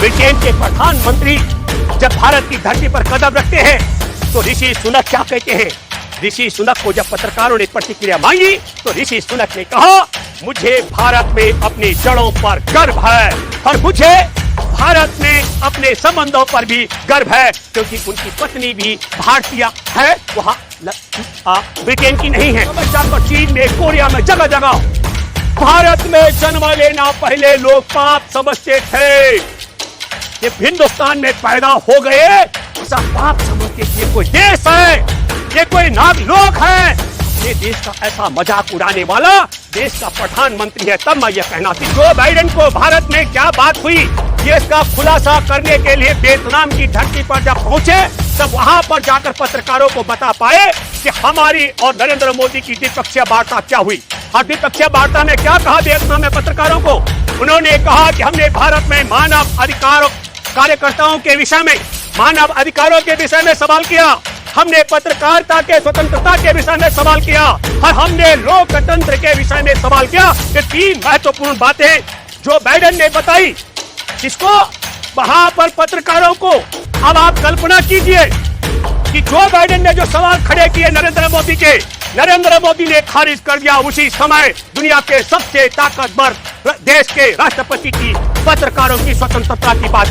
Britain के प्रधानमंत्री जब भारत की धरती पर कदम रखते हैं तो ऋषि सुनक क्या कहते हैं? ऋषि सुनक को जब पत्रकारों ने प्रतिक्रिया मांगी तो ऋषि सुनक ने कहा, मुझे भारत में अपनी जड़ों पर गर्व है और मुझे भारत में अपने संबंधों पर भी गर्व है, क्योंकि उनकी पत्नी भी भारतीय है, वहां ब्रिटेन की नहीं है। चीन में, कोरिया में, जगह जगह भारत में जन्म लेना पहले लोग पाप समझते थे। ये हिंदुस्तान में पैदा हो गए ऐसा पाप समझते थे। ये कोई देश है, ये कोई नाग लोग है, ये देश का ऐसा मजाक उड़ाने वाला देश का प्रधानमंत्री है। तब मैं ये कहना थी, जो बाइडेन को भारत में क्या बात हुई ये इसका खुलासा करने के लिए वियतनाम की धरती पर जब पहुंचे तब वहां पर जाकर पत्रकारों को बता पाए कि हमारी और नरेंद्र मोदी की द्विपक्षीय वार्ता क्या हुई। और द्विपक्षीय वार्ता में क्या कहा वियतनाम में पत्रकारों को? उन्होंने कहा कि हमने भारत में मानव अधिकार कार्यकर्ताओं के विषय में, मानव अधिकारों के विषय में सवाल किया, हमने पत्रकारिता के स्वतंत्रता के विषय में सवाल किया और हमने लोकतंत्र के विषय में सवाल किया। ये तीन महत्वपूर्ण बातें जो बाइडेन ने बताई, जिसको वहां पर पत्रकारों को, अब आप कल्पना कीजिए कि जो बाइडेन ने जो सवाल खड़े किए नरेंद्र मोदी के, नरेंद्र मोदी ने खारिज कर दिया उसी समय दुनिया के सबसे ताकतवर देश के राष्ट्रपति की पत्रकारों की स्वतंत्रता की बात।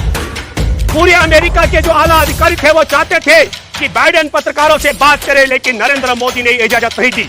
पूरे अमेरिका के जो आला अधिकारी थे वो चाहते थे कि बाइडेन पत्रकारों से बात करे, लेकिन नरेंद्र मोदी ने इजाजत नहीं दी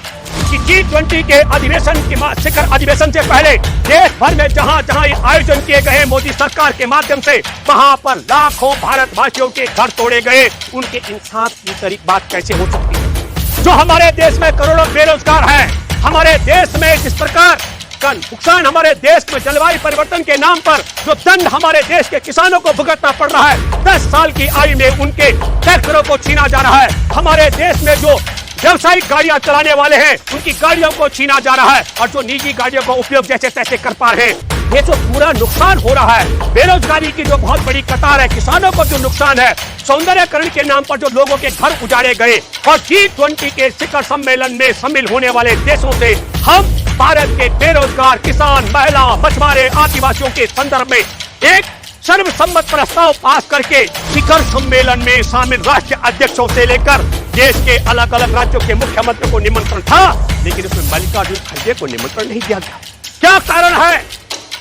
कि G20 के अधिवेशन के शिखर अधिवेशन से पहले देश भर में जहां जहां आयोजन किए गए मोदी सरकार के माध्यम से, वहां पर लाखों भारतवासियों के घर तोड़े गए। उनके इंसाफ की तरीक बात कैसे हो सकती है? जो हमारे देश में करोड़ों बेरोजगार हैं, हमारे देश में जिस प्रकार का नुकसान, हमारे देश में जलवायु परिवर्तन के नाम पर जो दंड हमारे देश के किसानों को भुगतना पड़ रहा है, 10 साल की आयु में उनके ट्रैक्टरों को छीना जा रहा है, हमारे देश में जो व्यवसायिक गाड़ियां चलाने वाले हैं उनकी गाड़ियों को छीना जा रहा है और जो निजी गाड़ियों का उपयोग जैसे तैसे कर पा रहे हैं, ये जो पूरा नुकसान हो रहा है, बेरोजगारी की जो बहुत बड़ी कतार है, किसानों को जो नुकसान है, सौंदर्यकरण के नाम पर जो लोगों के घर उजाड़े गए, और G20 के शिखर सम्मेलन में शामिल होने वाले देशों से हम भारत के बेरोजगार किसान, महिला, मछुआरे, आदिवासियों के संदर्भ में एक सर्वसम्मत प्रस्ताव पास करके शिखर सम्मेलन में शामिल राष्ट्रीय अध्यक्षों से लेकर देश के अलग अलग राज्यों के मुख्यमंत्री को निमंत्रण था, लेकिन उसमें मल्लिकार्जुन खड़गे को निमंत्रण नहीं दिया गया। क्या कारण है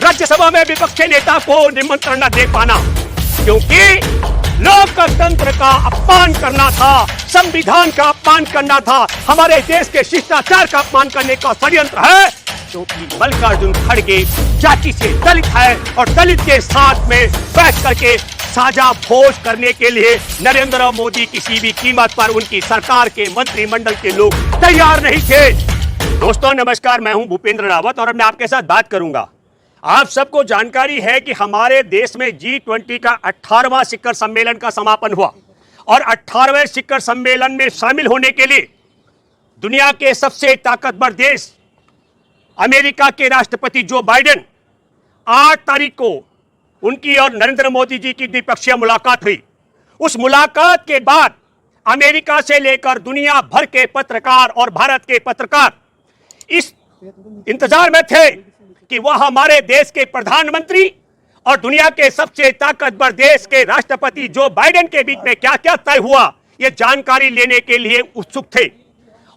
राज्यसभा में विपक्षी नेता को निमंत्रण न दे पाना? क्योंकि लोकतंत्र का अपमान करना था, संविधान का अपमान करना था, हमारे देश के शिष्टाचार का अपमान करने का षड्यंत्र है, क्योंकि मल्लिकार्जुन खड़गे जाति से दलित है और दलित के साथ में बैठ करके साझा भोज करने के लिए नरेंद्र मोदी किसी भी कीमत पर, उनकी सरकार के मंत्रिमंडल के लोग तैयार नहीं थे। दोस्तों नमस्कार, मैं हूं भूपेंद्र रावत और मैं आपके साथ बात करूंगा। आप सबको जानकारी है कि हमारे देश में G20 का 18वां शिखर सम्मेलन का समापन हुआ और 18वें शिखर सम्मेलन में शामिल होने के लिए दुनिया के सबसे ताकतवर देश अमेरिका के राष्ट्रपति जो बाइडेन 8 तारीख को उनकी और नरेंद्र मोदी जी की द्विपक्षीय मुलाकात हुई। उस मुलाकात के बाद अमेरिका से लेकर दुनिया भर के पत्रकार और भारत के पत्रकार इस इंतजार में थे कि वह हमारे देश के प्रधानमंत्री और दुनिया के सबसे ताकतवर देश के राष्ट्रपति जो बाइडेन के बीच में क्या क्या तय हुआ, ये जानकारी लेने के लिए उत्सुक थे।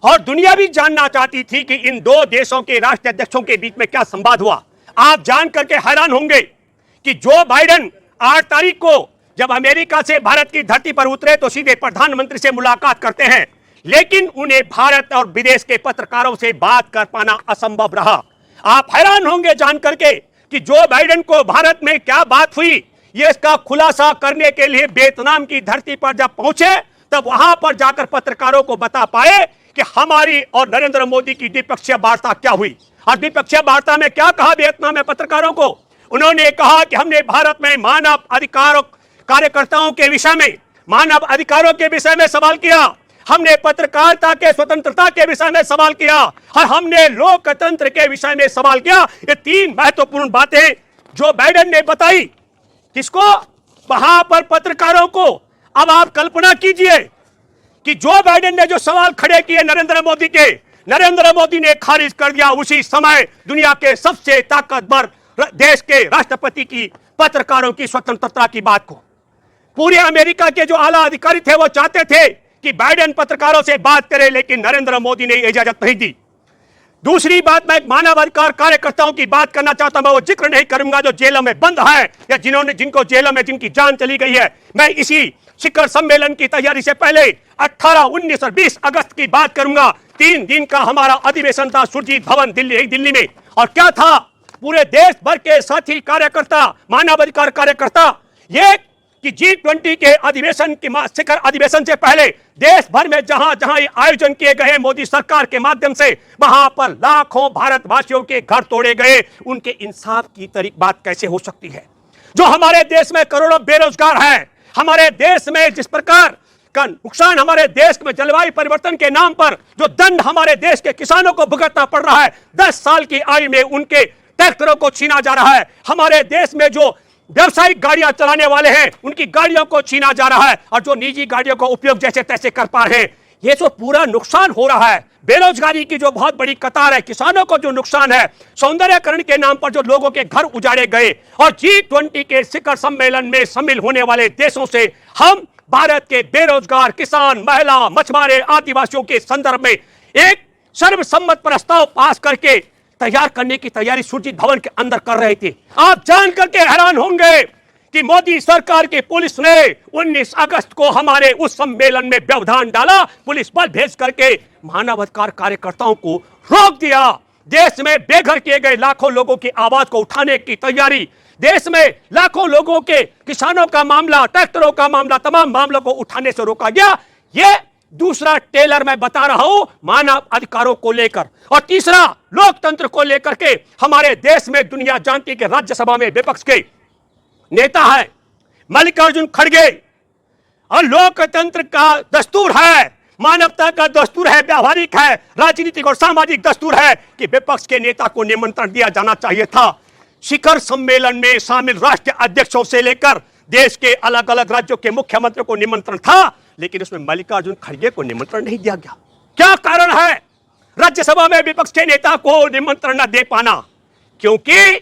और दुनिया भी जानना चाहती थी कि इन दो देशों के राष्ट्राध्यक्षों के बीच में क्या संवाद हुआ। आप जान करके हैरान होंगे कि जो बाइडेन 8 तारीख को जब अमेरिका से भारत की धरती पर उतरे तो सीधे प्रधानमंत्री से मुलाकात करते हैं, लेकिन उन्हें भारत और विदेश के पत्रकारों से बात कर पाना असंभव रहा। आप हैरान होंगे जान करके कि जो बाइडेन को भारत में क्या बात हुई, ये इसका खुलासा करने के लिए वियतनाम की धरती पर जब पहुंचे तब वहां पर जाकर पत्रकारों को बता पाए कि हमारी और नरेंद्र मोदी की द्विपक्षीय वार्ता क्या हुई। और द्विपक्षीय वार्ता में क्या कहा वियतनाम में पत्रकारों को? उन्होंने कहा कि हमने भारत में मानव अधिकार कार्यकर्ताओं के विषय में, मानव अधिकारों के विषय में सवाल किया, हमने पत्रकारिता के स्वतंत्रता के विषय में सवाल किया और हमने लोकतंत्र के विषय में सवाल किया। ये तीन महत्वपूर्ण बातें जो बाइडेन ने बताई, किसको? वहां पर पत्रकारों को। अब आप कल्पना कीजिए कि जो बाइडेन ने जो सवाल खड़े किए नरेंद्र मोदी के, नरेंद्र मोदी ने खारिज कर दिया उसी समय दुनिया के सबसे ताकतवर देश के राष्ट्रपति की पत्रकारों की स्वतंत्रता की बात को। पूरे अमेरिका के जो आला अधिकारी थे वो चाहते थे कि बाइडेन पत्रकारों से बात करे, लेकिन नरेंद्र मोदी ने इजाजत नहीं दी। दूसरी बात, मैं मानवाधिकार कार्यकर्ताओं की बात करना चाहता हूं। मैं वो जिक्र नहीं करूंगा जो जेलों में बंद है या जिनको जेलों में जिनकी जान चली गई है। मैं इसी शिखर सम्मेलन की तैयारी से पहले 18, 19 और 20 अगस्त की बात करूंगा। 3 दिन का हमारा अधिवेशन था सुरजीत भवन दिल्ली में। और क्या था, पूरे देश भर के साथी कार्यकर्ता, मानवाधिकार कार्यकर्ता, ये कि G20 के अधिवेशन की शिखर अधिवेशन से पहले देश भर में जहां जहां आयोजन किए गए मोदी सरकार के माध्यम से, वहां पर लाखों भारतवासियों के घर तोड़े गए। उनके इंसाफ की बात कैसे हो सकती है? जो हमारे देश में करोड़ों बेरोजगार हैं, हमारे देश में जिस प्रकार का नुकसान हमारे देश में जलवायु परिवर्तन के नाम पर जो दंड हमारे देश के किसानों को भुगतना पड़ रहा है, 10 साल की आयु में उनके ट्रैक्टरों को छीना जा रहा है। हमारे देश में जो व्यवसायिक गाड़ियां चलाने वाले हैं उनकी गाड़ियों को छीना जा रहा है, और जो निजी गाड़ियों का उपयोग जैसे तैसे कर पा रहे हैं। ये जो पूरा नुकसान हो रहा है, बेरोजगारी की जो बहुत बड़ी कतार है, किसानों को जो नुकसान है, सौंदर्यकरण के नाम पर जो लोगों के घर उजाड़े गए, और G20 के शिखर सम्मेलन में शामिल होने वाले देशों से हम भारत के बेरोजगार किसान, महिला, मछुआरे, आदिवासियों के संदर्भ में एक सर्वसम्मत प्रस्ताव पास करके तैयार करने की तैयारी सुरजीत भवन के अंदर कर रहे थे। आप जान करके हैरान होंगे कि मोदी सरकार की पुलिस ने 19 अगस्त को हमारे उस सम्मेलन में व्यवधान डाला, पुलिस बल भेज करके मानवाधिकार कार्यकर्ताओं को रोक दिया। देश में बेघर किए गए लाखों लोगों की आवाज को उठाने की तैयारी, देश में लाखों लोगों के, किसानों का मामला, ट्रैक्टरों का मामला, तमाम मामलों को उठाने से रोका गया। ये दूसरा टेलर मैं बता रहा हूं मानव अधिकारों को लेकर। और तीसरा, लोकतंत्र को लेकर के हमारे देश में दुनिया जानती है कि राज्यसभा में विपक्ष के नेता है मल्लिकार्जुन खड़गे, और लोकतंत्र का दस्तूर है, मानवता का दस्तूर है, व्यावहारिक है, राजनीतिक और सामाजिक दस्तूर है कि विपक्ष के नेता को निमंत्रण दिया जाना चाहिए था। शिखर सम्मेलन में शामिल राष्ट्रीय अध्यक्षों से लेकर देश के अलग अलग राज्यों के मुख्यमंत्रियों को निमंत्रण था, लेकिन उसमें मल्लिकार्जुन खड़गे को निमंत्रण नहीं दिया गया। क्या कारण है राज्यसभा में विपक्ष के नेता को निमंत्रण न दे पाना? क्योंकि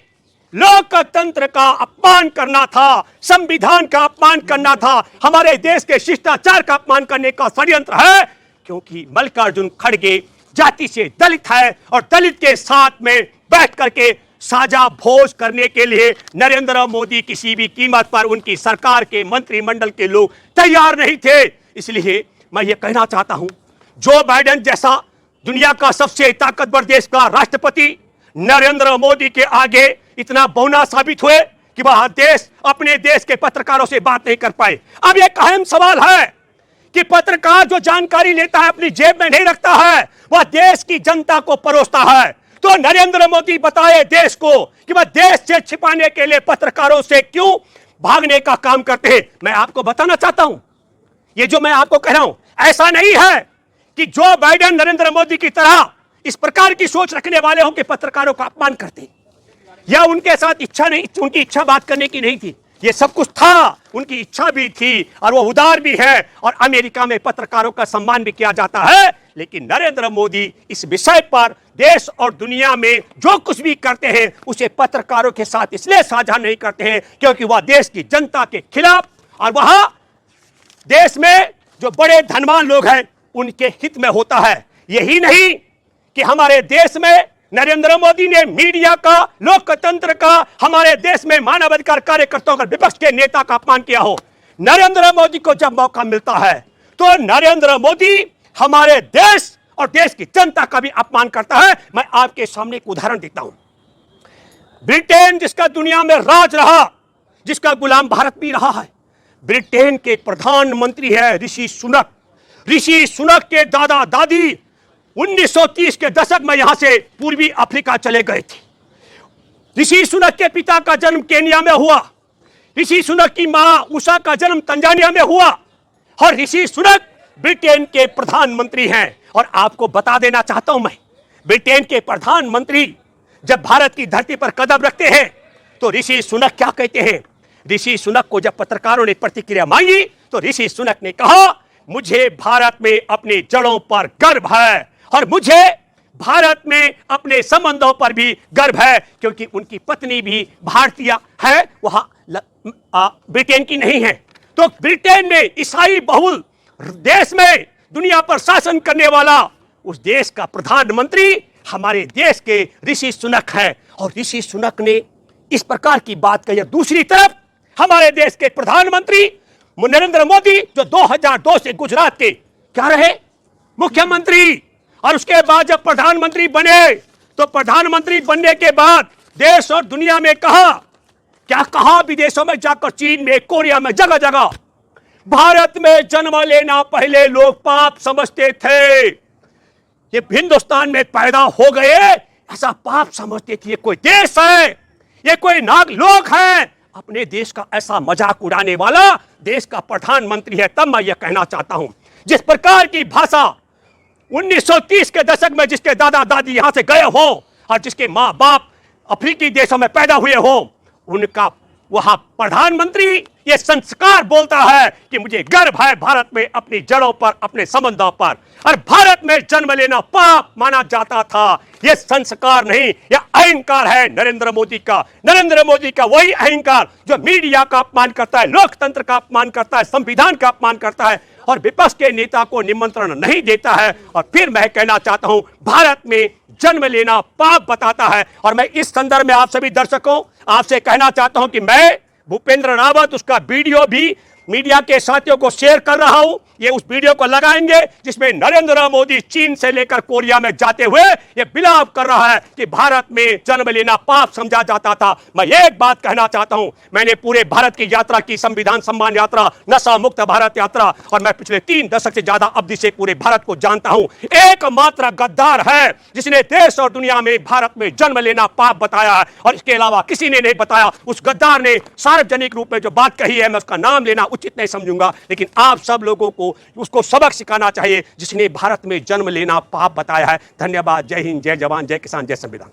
लोकतंत्र का अपमान करना था, संविधान का अपमान करना था, हमारे देश के शिष्टाचार का अपमान करने का षड्यंत्र है। क्योंकि मल्लिकार्जुन खड़गे जाति से दलित है, और दलित के साथ में बैठ करके साझा भोज करने के लिए नरेंद्र मोदी किसी भी कीमत पर, उनकी सरकार के मंत्रिमंडल के लोग तैयार नहीं थे। इसलिए मैं ये कहना चाहता हूं, जो बाइडेन जैसा दुनिया का सबसे ताकतवर देश का राष्ट्रपति नरेंद्र मोदी के आगे इतना बौना साबित हुए कि वह देश अपने देश के पत्रकारों से बात नहीं कर पाए। अब एक अहम सवाल है कि पत्रकार जो जानकारी लेता है अपनी जेब में नहीं रखता है, वह देश की जनता को परोसता है। तो नरेंद्र मोदी बताए देश को कि वह देश से छिपाने के लिए पत्रकारों से क्यों भागने का काम करते हैं। मैं आपको बताना चाहता हूं, ये जो मैं आपको कह रहा हूं, ऐसा नहीं है कि जो बाइडेन नरेंद्र मोदी की तरह इस प्रकार की सोच रखने वाले हों कि पत्रकारों का अपमान करते, या उनके साथ इच्छा नहीं, उनकी इच्छा बात करने की नहीं थी। ये सब कुछ था, उनकी इच्छा भी थी, और वो उदार भी है, और अमेरिका में पत्रकारों का सम्मान भी किया जाता है। लेकिन नरेंद्र मोदी इस विषय पर देश और दुनिया में जो कुछ भी करते हैं उसे पत्रकारों के साथ इसलिए साझा नहीं करते हैं क्योंकि वह देश की जनता के खिलाफ, और वह देश में जो बड़े धनवान लोग हैं उनके हित में होता है। यही नहीं कि हमारे देश में नरेंद्र मोदी ने मीडिया का, लोकतंत्र का, हमारे देश में मानवाधिकार कार्यकर्ताओं का, विपक्ष के नेता का अपमान किया हो। नरेंद्र मोदी को जब मौका मिलता है तो नरेंद्र मोदी हमारे देश और देश की जनता का भी अपमान करता है। मैं आपके सामने एक उदाहरण देता हूं। ब्रिटेन जिसका दुनिया में राज रहा, जिसका गुलाम भारत भी रहा है, ब्रिटेन के प्रधानमंत्री है ऋषि सुनक। ऋषि सुनक के दादा दादी 1930 के दशक में यहां से पूर्वी अफ्रीका चले गए थे। ऋषि सुनक के पिता का जन्म केन्या में हुआ, ऋषि सुनक की मां उषा का जन्म तंजानिया में हुआ, और ऋषि सुनक ब्रिटेन के प्रधानमंत्री हैं। और आपको बता देना चाहता हूं मैं, ब्रिटेन के प्रधानमंत्री जब भारत की धरती पर कदम रखते हैं तो ऋषि सुनक क्या कहते हैं? ऋषि सुनक को जब पत्रकारों ने प्रतिक्रिया मांगी तो ऋषि सुनक ने कहा, मुझे भारत में अपनी जड़ों पर गर्व है, और मुझे भारत में अपने संबंधों पर भी गर्व है, क्योंकि उनकी पत्नी भी भारतीय है, वह ब्रिटेन की नहीं है। तो ब्रिटेन में ईसाई बहुल देश में दुनिया पर शासन करने वाला उस देश का प्रधानमंत्री हमारे देश के ऋषि सुनक है। और ऋषि सुनक ने इस प्रकार की बात कही। दूसरी तरफ हमारे देश के प्रधानमंत्री नरेंद्र मोदी, जो 2002 से गुजरात के क्या रहे मुख्यमंत्री, और उसके बाद जब प्रधानमंत्री बने तो प्रधानमंत्री बनने के बाद देश और दुनिया में कहा, क्या कहा, विदेशों में जाकर, चीन में, कोरिया में, जगह जगह भारत में जन्म लेना पहले लोग पाप समझते थे, ये हिंदुस्तान में पैदा हो गए ऐसा पाप समझते थे, ये कोई देश है, ये कोई नाग लोग हैं। अपने देश का ऐसा मजाक उड़ाने वाला देश का प्रधानमंत्री है। तब मैं यह कहना चाहता हूं, जिस प्रकार की भाषा 1930 के दशक में जिसके दादा दादी यहां से गए हो और जिसके मां बाप अफ्रीकी देशों में पैदा हुए हो, उनका वहां प्रधानमंत्री ये संस्कार बोलता है कि मुझे गर्व है भारत में अपनी जड़ों पर, अपने संबंधों पर, और भारत में जन्म लेना पाप माना जाता था। यह संस्कार नहीं, यह अहंकार है नरेंद्र मोदी का। नरेंद्र मोदी का वही अहंकार जो मीडिया का अपमान करता है, लोकतंत्र का अपमान करता है, संविधान का अपमान करता है और विपक्ष के नेता को निमंत्रण नहीं देता है। और फिर मैं कहना चाहता हूं, भारत में जन्म लेना पाप बताता है। और मैं इस संदर्भ में आप सभी दर्शकों आपसे कहना चाहता हूं कि मैं भूपेंद्र रावत उसका वीडियो भी मीडिया के साथियों को शेयर कर रहा हूं। ये उस वीडियो को लगाएंगे जिसमें नरेंद्र मोदी चीन से लेकर कोरिया में जाते हुए ये बिलाप कर रहा है कि भारत में जन्म लेना पाप समझा जाता था। मैं एक बात कहना चाहता हूं, मैंने पूरे भारत की यात्रा की, संविधान सम्मान यात्रा, नशा मुक्त भारत यात्रा, और मैं पिछले 3 दशक से ज्यादा अवधि से पूरे भारत को जानता हूं। एकमात्र गद्दार है जिसने देश और दुनिया में भारत में जन्म लेना पाप बताया है, और इसके अलावा किसी ने नहीं बताया। उस गद्दार ने सार्वजनिक रूप में जो बात कही है, मैं उसका नाम लेना उचित नहीं समझूंगा, लेकिन आप सब लोगों को उसको सबक सिखाना चाहिए जिसने भारत में जन्म लेना पाप बताया है। धन्यवाद। जय हिंद, जय जवान, जय किसान, जय संविधान।